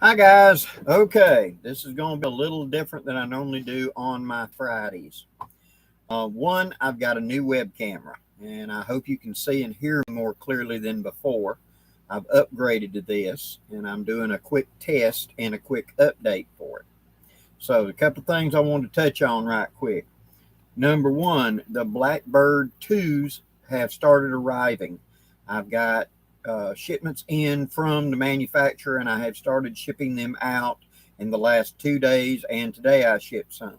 Hi guys. Okay, this is going to be a little different than I normally do on my Fridays. One, I've got a new web camera, and I hope you can see and hear more clearly than before. I've upgraded to this, and I'm doing a quick test and a quick update for it. So, a couple of things I want to touch on right quick. Number one, the Blackbird 2s have started arriving. I've got shipments in from the manufacturer, and I have started shipping them out in the last 2 days, and today I shipped some.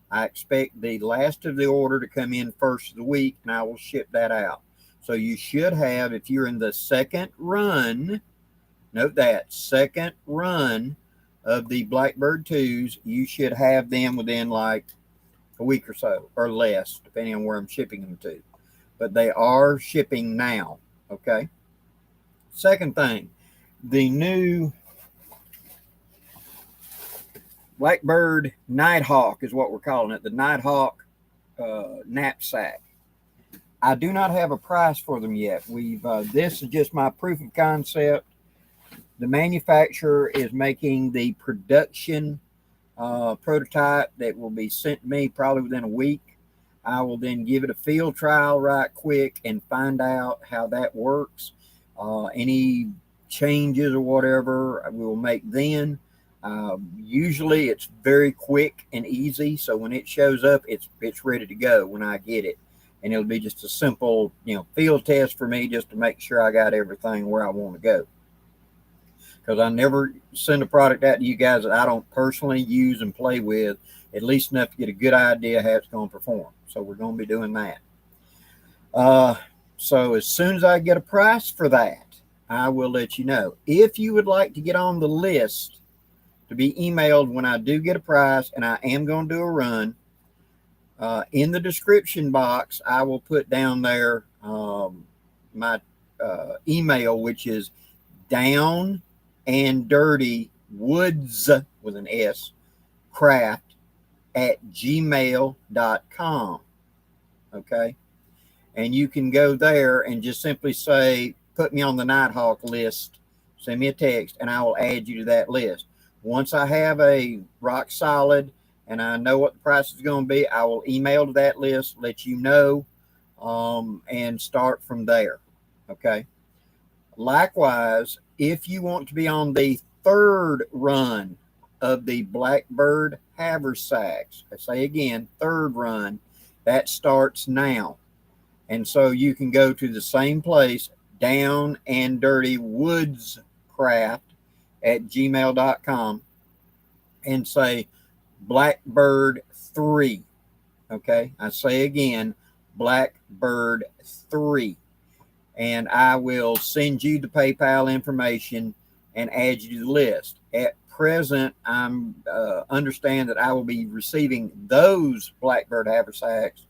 I expect the last of the order to come in first of the week, and I will ship that out. So you should have, if you're in the second run, note that, second run of the Blackbird 2s, you should have them within like a week or so, or less, depending on where I'm shipping them to. But they are shipping now, okay? Second thing, the new Blackbird Nighthawk is what we're calling it, the Nighthawk knapsack. I do not have a price for them yet. This is just my proof of concept. The manufacturer is making the production prototype that will be sent to me probably within a week. I will then give it a field trial right quick and find out how that works. Any changes or whatever we will make then. Usually it's very quick and easy, so when it shows up, it's ready to go when I get it, and it'll be just a simple field test for me just to make sure I got everything where I want to go. Because I never send a product out to you guys that I don't personally use and play with, at least enough to get a good idea how it's going to perform. So we're going to be doing that. So as soon as I get a price for that, I will let you know. If you would like to get on the list to be emailed when I do get a price, and I am going to do a run, in the description box, I will put down there my email, which is down and dirty woods with an S craft at gmail.com. Okay. And you can go there and just simply say, put me on the Nighthawk list, send me a text, and I will add you to that list. Once I have a rock solid and I know what the price is going to be, I will email to that list, let you know, and start from there. Okay. Likewise, if you want to be on the third run of the Blackbird haversacks, I say again, third run, that starts now. And so you can go to the same place, down and dirty woodscraft at gmail.com, and say Blackbird 3. Okay. I say again, Blackbird 3. And I will send you the PayPal information and add you to the list. At present, I'm understand that I will be receiving those Blackbird haversacks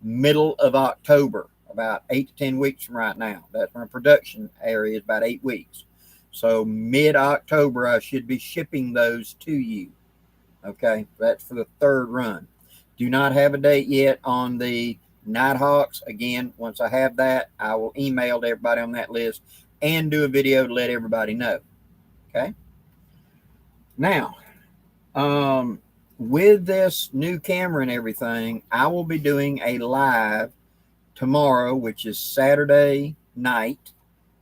middle of October, about 8 to 10 weeks from right now. That's my production area, is about 8 weeks. So mid-October, I should be shipping those to you. Okay, that's for the third run. Do not have a date yet on the Nighthawks. Again, once I have that, I will email to everybody on that list and do a video to let everybody know. Okay. Now, with this new camera and everything, I will be doing a live tomorrow, which is Saturday night.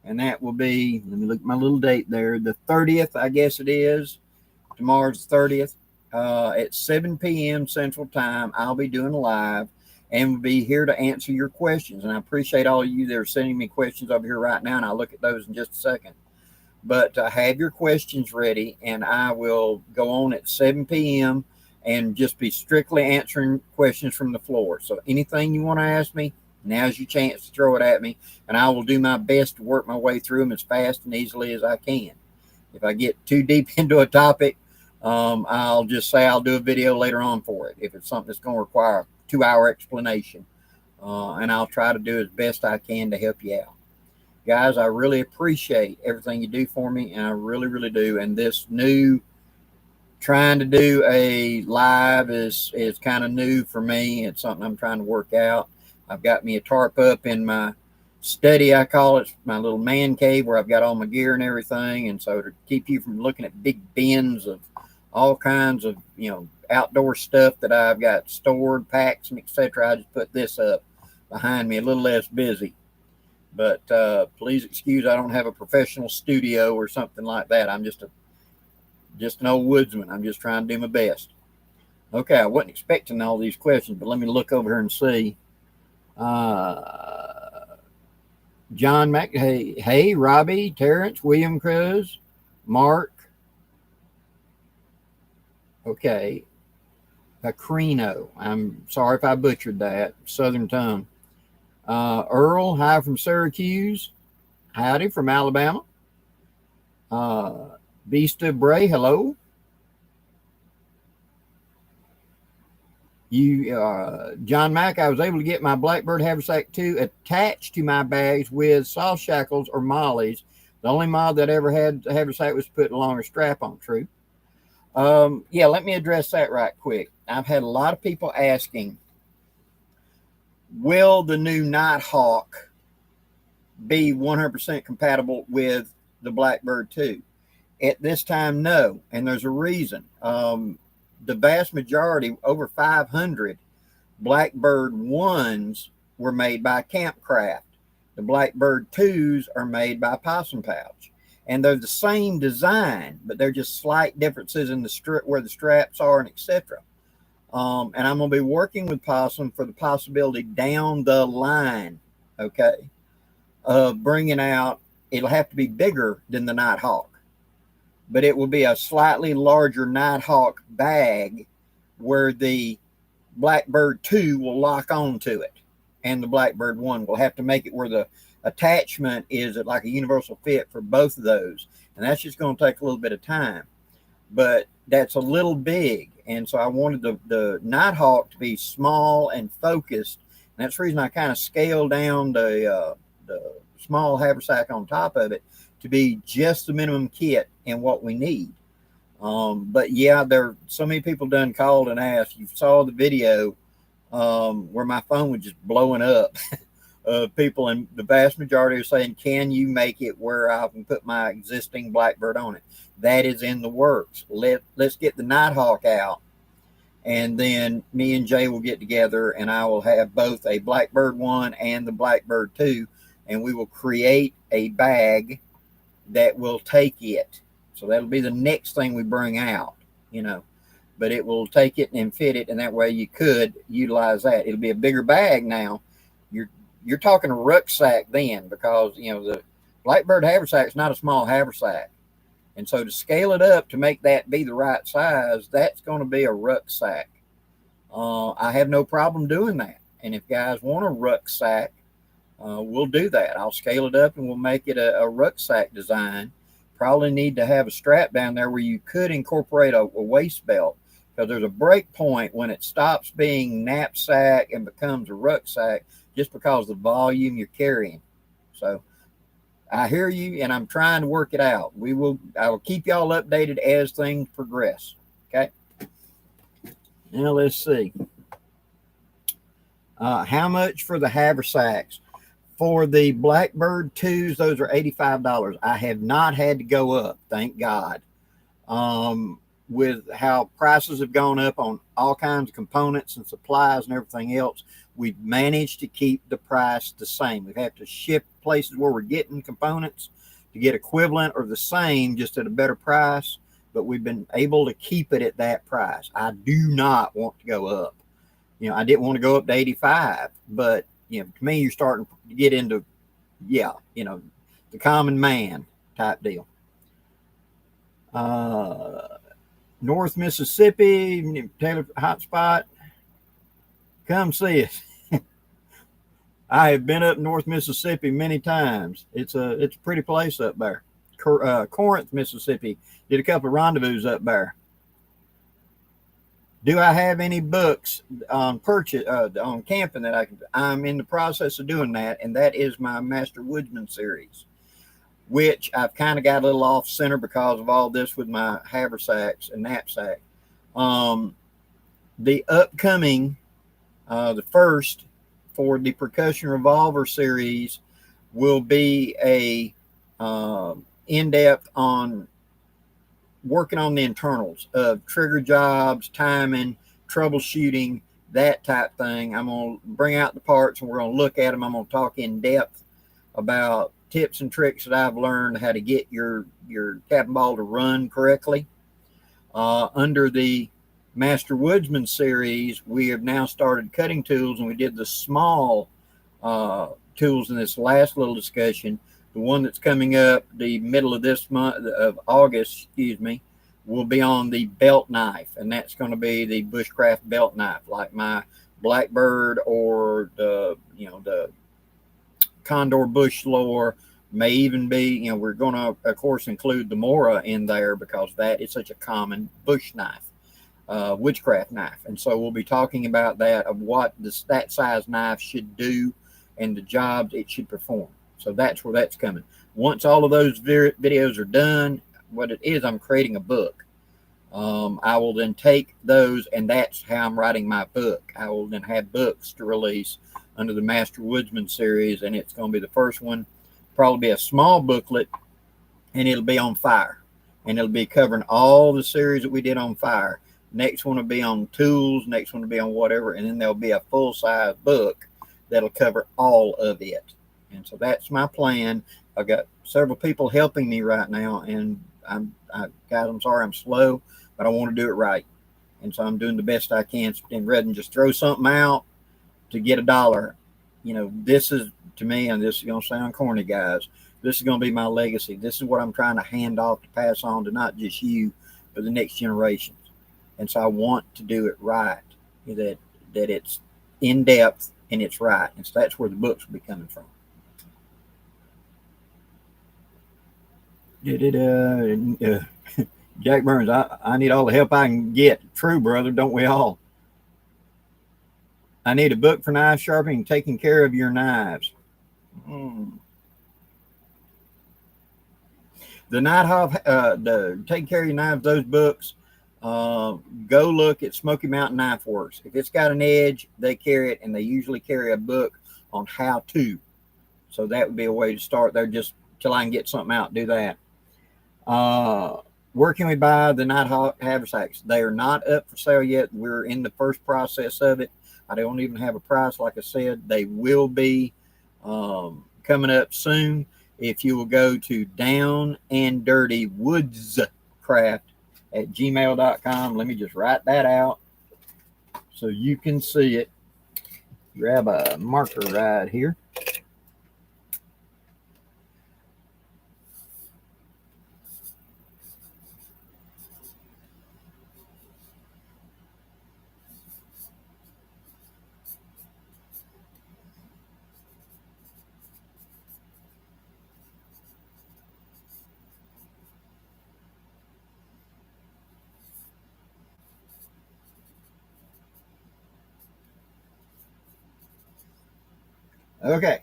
And that will be, let me look at my little date there, the 30th, I guess it is. Tomorrow's the 30th. At 7 p.m. Central Time, I'll be doing a live and will be here to answer your questions. And I appreciate all of you that are sending me questions over here right now, and I'll look at those in just a second. But have your questions ready, and I will go on at 7 p.m. and just be strictly answering questions from the floor. So anything you want to ask me, now's your chance to throw it at me, and I will do my best to work my way through them as fast and easily as I can. If I get too deep into a topic, I'll just say I'll do a video later on for it if it's something that's going to require a 2-hour explanation, and I'll try to do as best I can to help you out. Guys, I really appreciate everything you do for me, and I really, really do. And this new trying to do a live is kind of new for me. It's something I'm trying to work out. I've got me a tarp up in my study, I call it, my little man cave where I've got all my gear and everything. And so to keep you from looking at big bins of all kinds of, outdoor stuff that I've got stored, packs and etc., I just put this up behind me, a little less busy. But please excuse, I don't have a professional studio or something like that. I'm just an old woodsman. I'm just trying to do my best. Okay, I wasn't expecting all these questions, but let me look over here and see. John Mac, hey, Robbie, Terrence, William Cruz, Mark. Okay, Acrino. I'm sorry if I butchered that. Southern tongue. Earl, hi from Syracuse. Howdy from Alabama. Beasta Bray, hello. John Mack, I was able to get my Blackbird haversack 2 attached to my bags with soft shackles or mollies. The only mod that ever had the haversack was to put a longer strap on. True. Yeah, let me address that right quick. I've had a lot of people asking, will the new Nighthawk be 100% compatible with the Blackbird 2? At this time, no, and there's a reason. The vast majority, over 500 Blackbird 1s were made by Campcraft. The Blackbird 2s are made by Possum Pouch. And they're the same design, but they're just slight differences in the where the straps are and etc. And I'm going to be working with Possum for the possibility down the line, okay, of bringing out, it'll have to be bigger than the Nighthawk, but it will be a slightly larger Nighthawk bag where the Blackbird 2 will lock onto it, and the Blackbird 1 will have to make it where the attachment is like a universal fit for both of those. And that's just going to take a little bit of time, but that's a little big. And so I wanted the Nighthawk to be small and focused. And that's the reason I kind of scaled down the small haversack on top of it to be just the minimum kit and what we need. But yeah, there so many people done called and asked. You saw the video where my phone was just blowing up of people, and the vast majority are saying, can you make it where I can put my existing Blackbird on it? That is in the works. Let's get the Nighthawk out, and then me and Jay will get together, and I will have both a Blackbird 1 and the Blackbird 2, and we will create a bag that will take it. So that'll be the next thing we bring out, but it will take it and fit it, and that way you could utilize that. It'll be a bigger bag now. You're talking a rucksack then, because the Blackbird haversack is not a small haversack, and so to scale it up to make that be the right size, that's going to be a rucksack. I have no problem doing that, and if guys want a rucksack, we'll do that. I'll scale it up and we'll make it a rucksack design. Probably need to have a strap down there where you could incorporate a waist belt, because there's a break point when it stops being knapsack and becomes a rucksack, just because of the volume you're carrying. So I hear you, and I'm trying to work it out. I will keep y'all updated as things progress. Okay. Now let's see. How much for the haversacks? For the Blackbird 2s, those are $85. I have not had to go up, thank God. With how prices have gone up on all kinds of components and supplies and everything else, we've managed to keep the price the same. We've had to ship places where we're getting components to get equivalent or the same, just at a better price, but we've been able to keep it at that price. I do not want to go up. I didn't want to go up to 85, but to me, you're starting to get into, the common man type deal. North Mississippi, Taylor Hotspot, come see us. I have been up North Mississippi many times. It's a pretty place up there. Corinth, Mississippi, did a couple of rendezvous up there. Do I have any books on purchase on camping that I'm in the process of doing that, and that is my Master Woodsman series, which I've kind of got a little off center because of all this with my haversacks and knapsack. The upcoming, the first for the percussion revolver series, will be a in-depth on working on the internals of trigger jobs, timing, troubleshooting, that type thing. I'm going to bring out the parts and we're going to look at them. I'm going to talk in depth about tips and tricks that I've learned how to get your cabin ball to run correctly. Under the Master Woodsman series, we have now started cutting tools, and we did the small tools in this last little discussion. The one that's coming up the middle of this month of August, will be on the belt knife, and that's going to be the bushcraft belt knife, like my Blackbird or the Condor bush slower. May even be, we're going to, of course, include the Mora in there because that is such a common bush knife, witchcraft knife. And so we'll be talking about that, of what that size knife should do and the jobs it should perform. So that's where that's coming. Once all of those videos are done, what it is, I'm creating a book. I will then take those, and that's how I'm writing my book. I will then have books to release under the Master Woodsman series, and it's going to be the first one, probably be a small booklet, and it'll be on fire, and it'll be covering all the series that we did on fire. Next one will be on tools, next one will be on whatever, and then there'll be a full-size book that'll cover all of it. And so that's my plan. I've got several people helping me right now, and guys, I'm sorry I'm slow, but I want to do it right. And so I'm doing the best I can, and rather than just throw something out to get $1, this is, to me, and this is going to sound corny, guys, this is going to be my legacy. This is what I'm trying to hand off to pass on to not just you, but the next generations. And so I want to do it right, that it's in depth and it's right. And so that's where the books will be coming from. Jack Burns, I need all the help I can get. True, brother, don't we all? I need a book for knife sharpening and taking care of your knives. The Nighthawk, the Taking Care of Your Knives, those books, go look at Smoky Mountain Knife Works. If it's got an edge, they carry it, and they usually carry a book on how to. So that would be a way to start there, just till I can get something out, do that. Where can we buy the Nighthawk haversacks? They are not up for sale yet. We're in the first process of it. I don't even have a price, like I said. They will be coming up soon. If you will go to downanddirtywoodscraft@gmail.com. Let me just write that out so you can see it. Grab a marker right here. Okay.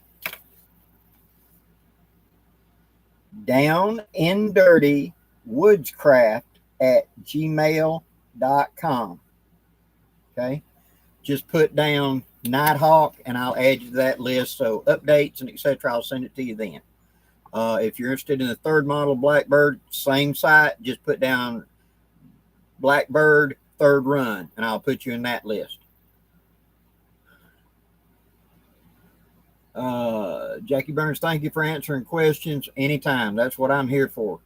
downanddirtywoodscraft@gmail.com. Okay. Just put down Nighthawk and I'll add you to that list. So updates and etc. I'll send it to you then. If you're interested in the third model Blackbird, same site, just put down Blackbird third run and I'll put you in that list. Jackie Burns, thank you for answering questions anytime. That's what I'm here for.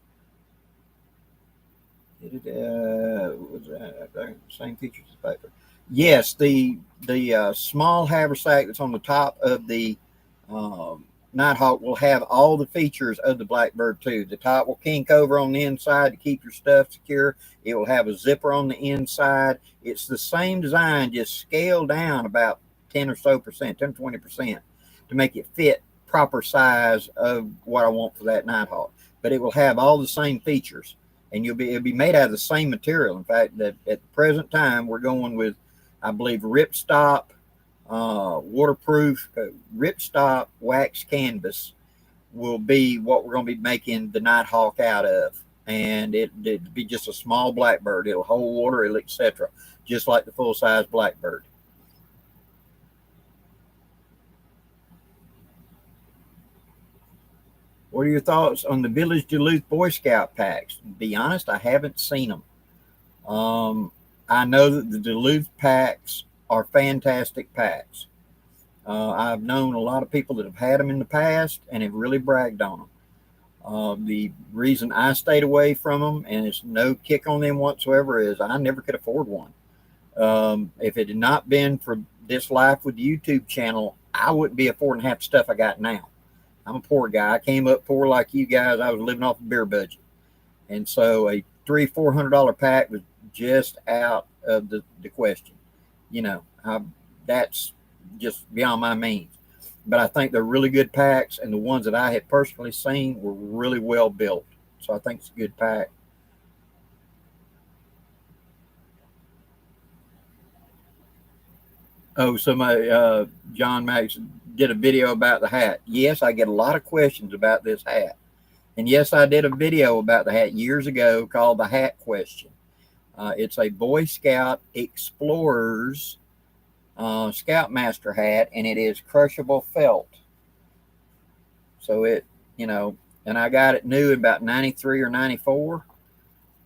Same features as paper. Yes, the small haversack that's on the top of the Nighthawk will have all the features of the Blackbird2. The top will kink over on the inside to keep your stuff secure. It will have a zipper on the inside. It's the same design, just scaled down about 10 or 20% to make it fit proper size of what I want for that Nighthawk. But it will have all the same features, and it'll be made out of the same material. In fact, that at the present time, we're going with, I believe, ripstop, waterproof ripstop wax canvas will be what we're going to be making the Nighthawk out of. And it'd be just a small Blackbird. It'll hold water, it'll etc. Just like the full-size Blackbird. What are your thoughts on the Village Duluth Boy Scout packs? To be honest, I haven't seen them. I know that the Duluth packs are fantastic packs. I've known a lot of people that have had them in the past and have really bragged on them. The reason I stayed away from them, and it's no kick on them whatsoever, is I never could afford one. If it had not been for this life with the YouTube channel, I wouldn't be affording half the stuff I got now. I'm a poor guy. I came up poor like you guys. I was living off a beer budget. And so a $300-400 pack was just out of the question. You know, that's just beyond my means. But I think they're really good packs, and the ones that I had personally seen were really well built. So I think it's a good pack. Oh, somebody, John Max did a video about the hat. Yes, I get a lot of questions about this hat. And yes, I did a video about the hat years ago called The Hat Question. It's a Boy Scout Explorers Scoutmaster hat, and it is crushable felt. So it, you know, and I got it new in about 93 or 94.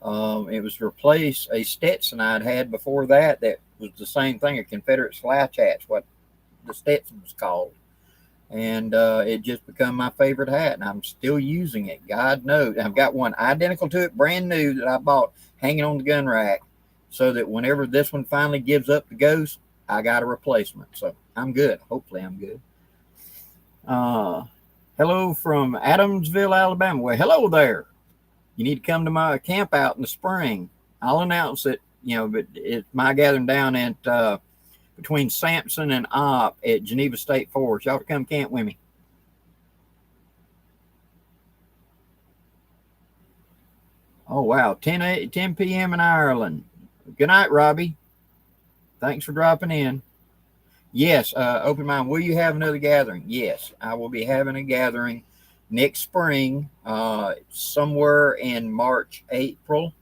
It was to replace a Stetson I'd had before that was the same thing, a Confederate slouch hat's what the Stetson was called. And it just become my favorite hat, and I'm still using it. God knows. I've got one identical to it, brand new, that I bought hanging on the gun rack, so that whenever this one finally gives up the ghost, I got a replacement. So I'm good. Hopefully I'm good. Hello from Adamsville, Alabama. Well, hello there. You need to come to my camp out in the spring. I'll announce it, but it's my gathering down at between Sampson and Opp at Geneva State Forest. Y'all to come camp with me. Oh, wow. 10 p.m. in Ireland. Good night, Robbie. Thanks for dropping in. Yes, open mind. Will you have another gathering? Yes, I will be having a gathering next spring, somewhere in March, April.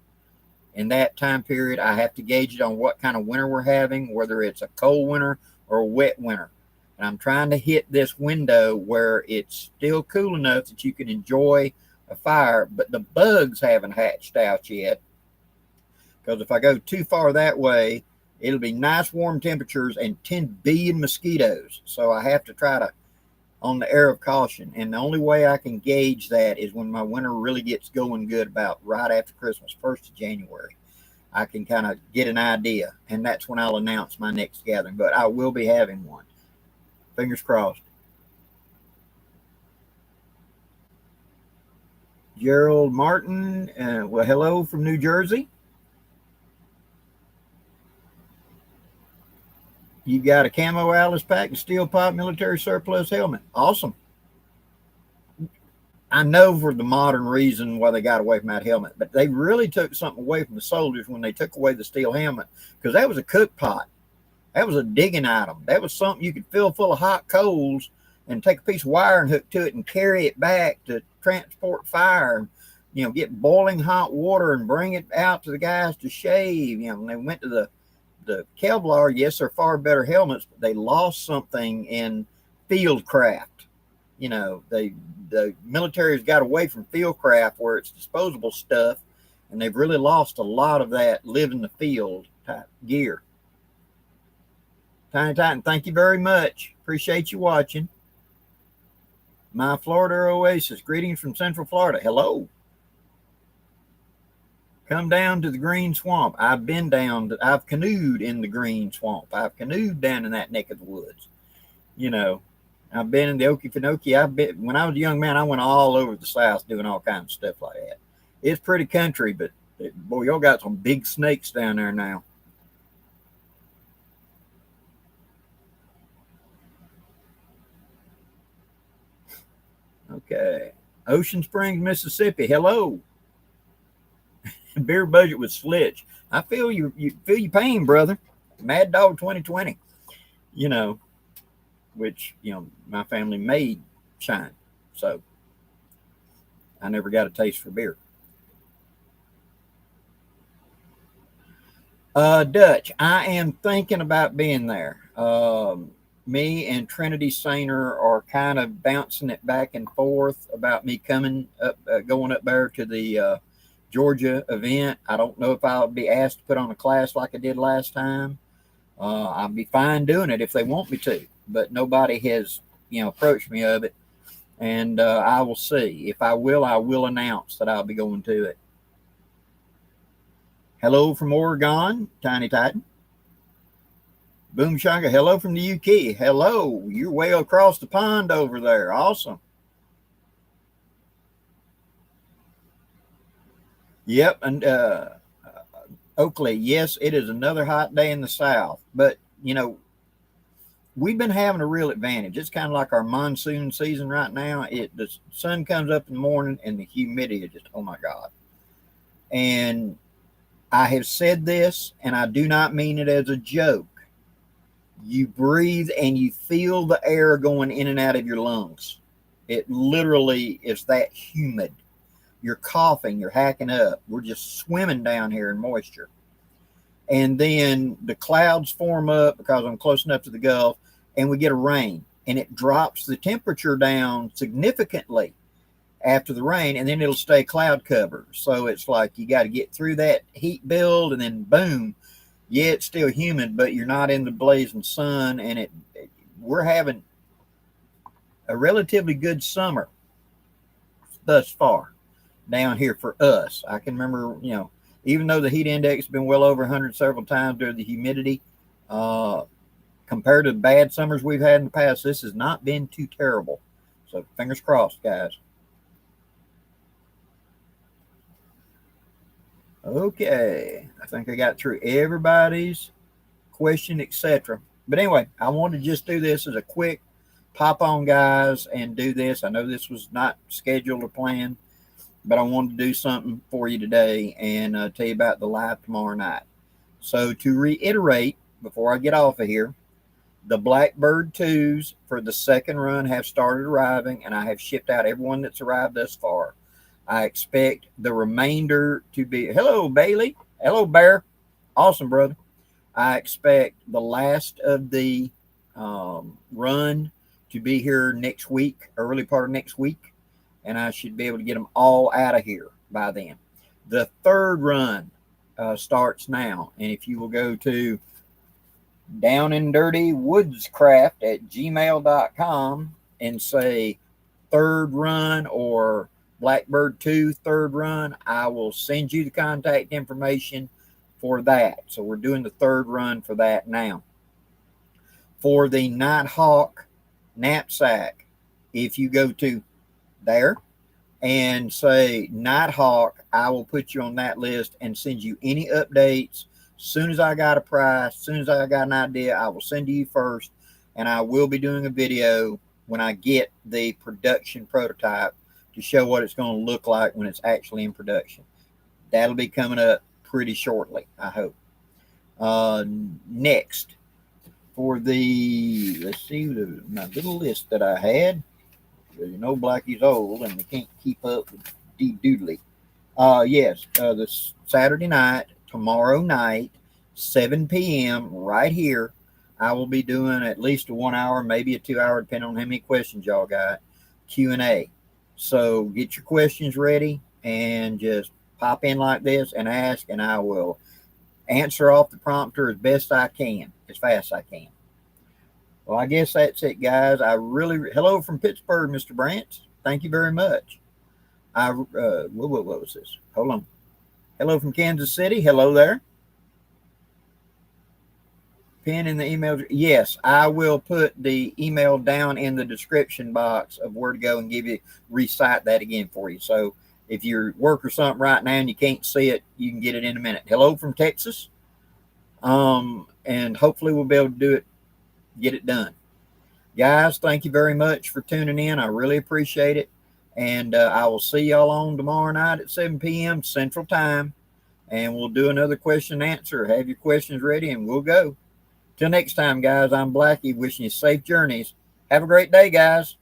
In that time period, I have to gauge it on what kind of winter we're having, whether it's a cold winter or a wet winter. And I'm trying to hit this window where it's still cool enough that you can enjoy a fire, but the bugs haven't hatched out yet. Because if I go too far that way, it'll be nice warm temperatures and 10 billion mosquitoes. So I have to try to on the air of caution. And the only way I can gauge that is when my winter really gets going good, about right after Christmas, 1st of January. I can kind of get an idea, and that's when I'll announce my next gathering. But I will be having one. Fingers crossed. Gerald Martin, well, hello from New Jersey. You got a camo Alice pack and steel pipe military surplus helmet. Awesome. I know for the modern reason why they got away from that helmet, but they really took something away from the soldiers when they took away the steel helmet, because that was a cook pot. That was a digging item. That was something you could fill full of hot coals and take a piece of wire and hook to it and carry it back to transport fire. Get boiling hot water and bring it out to the guys to shave. When they went to the Kevlar, yes, they're far better helmets, but they lost something in field craft. The military has got away from field craft where it's disposable stuff, and they've really lost a lot of that live in the field type gear. Tiny Titan, thank you very much. Appreciate you watching. My Florida Oasis, greetings from Central Florida. Hello. Come down to the Green Swamp. I've been I've canoed in the Green Swamp. I've canoed down in that neck of the woods. I've been in the Okefenokee. When I was a young man, I went all over the South doing all kinds of stuff like that. It's pretty country, but boy, y'all got some big snakes down there now. Okay. Ocean Springs, Mississippi. Hello. Beer budget with Slitch. I feel you feel your pain, brother. Mad Dog 2020. Which my family made shine. So I never got a taste for beer. Dutch, I am thinking about being there. me and Trinity Sainer are kind of bouncing it back and forth about me coming up, going up there to the Georgia event. I don't know if I'll be asked to put on a class like I did last time. I'll be fine doing it if they want me to, but nobody has, approached me of it. And I will see. If I will announce that I'll be going to it. Hello from Oregon, Tiny Titan. Boom Shaka, hello from the UK. Hello, you're way across the pond over there. Awesome. Yep, and Oakley, yes, it is another hot day in the South. But, we've been having a real advantage. It's kind of like our monsoon season right now. The sun comes up in the morning and the humidity is just, oh my God. And I have said this, and I do not mean it as a joke. You breathe and you feel the air going in and out of your lungs. It literally is that humid. You're coughing, you're hacking up. We're just swimming down here in moisture. And then the clouds form up because I'm close enough to the Gulf, and we get a rain, and it drops the temperature down significantly after the rain, and then it'll stay cloud cover. So it's like you got to get through that heat build, and then boom, yeah, it's still humid, but you're not in the blazing sun, and we're having a relatively good summer thus far down here for us. I can remember, even though the heat index has been well over 100 several times due to the humidity, compared to bad summers we've had in the past, this has not been too terrible. So fingers crossed, guys. Okay, I think I got through everybody's question, etc. But anyway, I wanted to just do this as a quick pop on, guys, and do this. I know this was not scheduled or planned, but I wanted to do something for you today and tell you about the live tomorrow night. So to reiterate, before I get off of here, the Blackbird2s for the second run have started arriving, and I have shipped out everyone that's arrived thus far. I expect the remainder to be, hello, Bailey. Hello, Bear. Awesome, brother. I expect the last of the run to be here next week, early part of next week, and I should be able to get them all out of here by then. The third run starts now, and if you will go to Down and Dirty Woodscraft at gmail.com and say third run or Blackbird2 third run, I will send you the contact information for that. So we're doing the third run for that now. For the Nighthawk knapsack, if you go to there and say Nighthawk, I will put you on that list and send you any updates. As soon as I got a price, as soon as I got an idea, I will send to you first, and I will be doing a video when I get the production prototype to show what it's going to look like when it's actually in production. That'll be coming up pretty shortly, I hope. Next, for the, let's see, my little list that I had. Blackie's old and they can't keep up with doodly. Yes, this Saturday night, tomorrow night, 7 p.m. right here, I will be doing at least a 1 hour, maybe a 2 hour, depending on how many questions y'all got, Q&A. So get your questions ready and just pop in like this and ask, and I will answer off the prompter as best I can, as fast as I can. Well, I guess that's it, guys. Hello from Pittsburgh, Mr. Branch. Thank you very much. What was this? Hold on. Hello from Kansas City. Hello there. Pin in the email. Yes, I will put the email down in the description box of where to go and recite that again for you. So if you're at work or something right now and you can't see it, you can get it in a minute. Hello from Texas. And hopefully we'll be able to do it, get it done. Guys, thank you very much for tuning in. I really appreciate it. And I will see y'all on tomorrow night at 7 p.m. Central Time. And we'll do another question and answer. Have your questions ready and we'll go. Till next time, guys, I'm Blackie, wishing you safe journeys. Have a great day, guys.